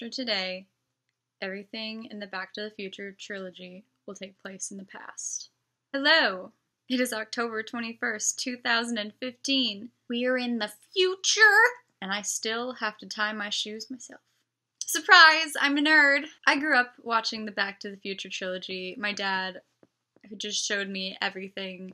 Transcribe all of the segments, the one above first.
After today, everything in the Back to the Future trilogy will take place in the past. Hello! It is October 21st, 2015. We are in the future! And I still have to tie my shoes myself. Surprise! I'm a nerd! I grew up watching the Back to the Future trilogy. My dad, who just showed me everything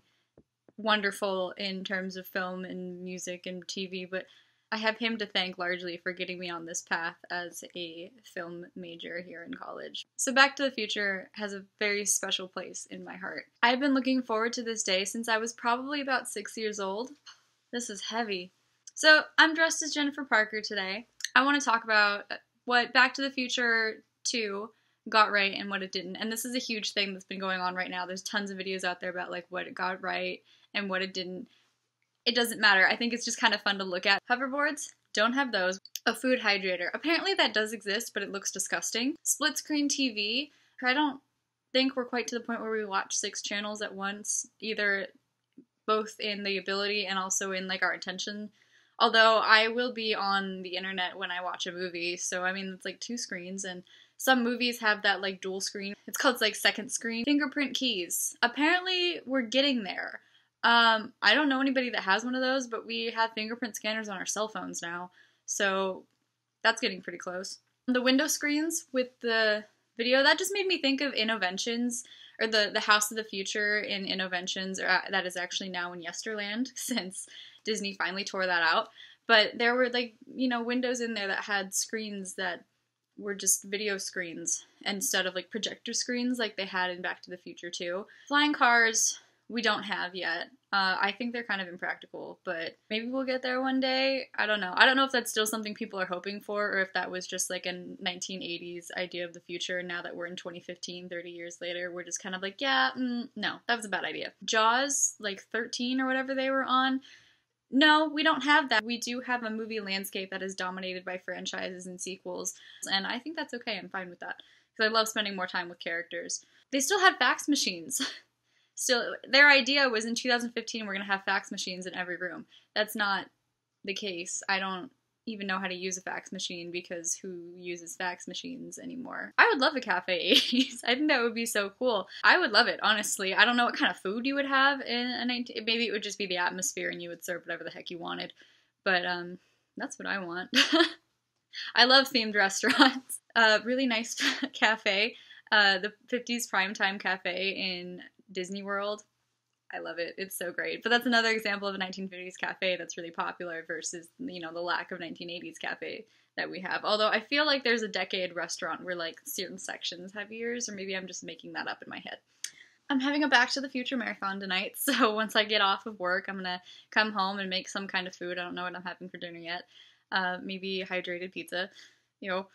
wonderful in terms of film and music and TV, but I have him to thank largely for getting me on this path as a film major here in college. So Back to the Future has a very special place in my heart. I've been looking forward to this day since I was probably about 6 years old. This is heavy. So I'm dressed as Jennifer Parker today. I want to talk about what Back to the Future 2 got right and what it didn't. And this is a huge thing that's been going on right now. There's tons of videos out there about like what it got right and what it didn't. It doesn't matter. I think it's just kind of fun to look at. Hoverboards, don't have those. A food hydrator. Apparently that does exist, but it looks disgusting. Split screen TV. I don't think we're quite to the point where we watch 6 channels at once, either both in the ability and also in like our attention. Although I will be on the internet when I watch a movie, so I mean it's like 2 screens, and some movies have that like dual screen. It's called like second screen. Fingerprint keys. Apparently we're getting there. I don't know anybody that has one of those, but we have fingerprint scanners on our cell phones now, so that's getting pretty close. The window screens with the video, that just made me think of Innoventions, or the House of the Future in Innoventions, that is actually now in Yesterland, since Disney finally tore that out. But there were like, you know, windows in there that had screens that were just video screens instead of like projector screens like they had in Back to the Future 2. Flying cars, we don't have yet. I think they're kind of impractical, but maybe we'll get there one day. I don't know. I don't know if that's still something people are hoping for, or if that was just like a 1980s idea of the future. Now that we're in 2015, 30 years later, we're just kind of like, yeah, no, that was a bad idea. Jaws, like 13 or whatever they were on. No, we don't have that. We do have a movie landscape that is dominated by franchises and sequels, and I think that's okay. I'm fine with that, because I love spending more time with characters. They still had fax machines. Still, their idea was in 2015 we're going to have fax machines in every room. That's not the case. I don't even know how to use a fax machine, because who uses fax machines anymore? I would love a Cafe 80s. I think that would be so cool. I would love it, honestly. I don't know what kind of food you would have in a 19... Maybe it would just be the atmosphere and you would serve whatever the heck you wanted. But that's what I want. I love themed restaurants. Really nice cafe. The 50s Primetime Cafe in Disney World. I love it. It's so great. But that's another example of a 1950s cafe that's really popular versus, you know, the lack of 1980s cafe that we have. Although I feel like there's a decade restaurant where like certain sections have years, or maybe I'm just making that up in my head. I'm having a Back to the Future marathon tonight, so once I get off of work, I'm gonna come home and make some kind of food. I don't know what I'm having for dinner yet. Maybe hydrated pizza, you know.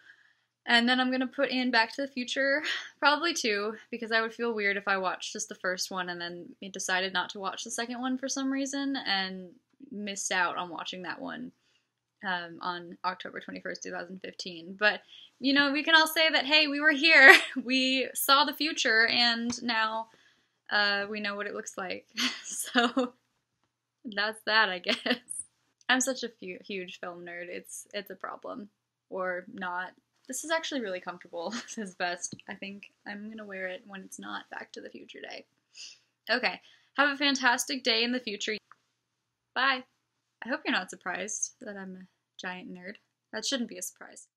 And then I'm going to put in Back to the Future, probably 2, because I would feel weird if I watched just the first one and then decided not to watch the second one for some reason and missed out on watching that one on October 21st, 2015. But, you know, we can all say that, hey, we were here, we saw the future, and now we know what it looks like. So that's that, I guess. I'm such a huge film nerd. It's a problem. Or not. This is actually really comfortable. This is best. I think I'm going to wear it when it's not Back to the Future Day. Okay. Have a fantastic day in the future. Bye. I hope you're not surprised that I'm a giant nerd. That shouldn't be a surprise.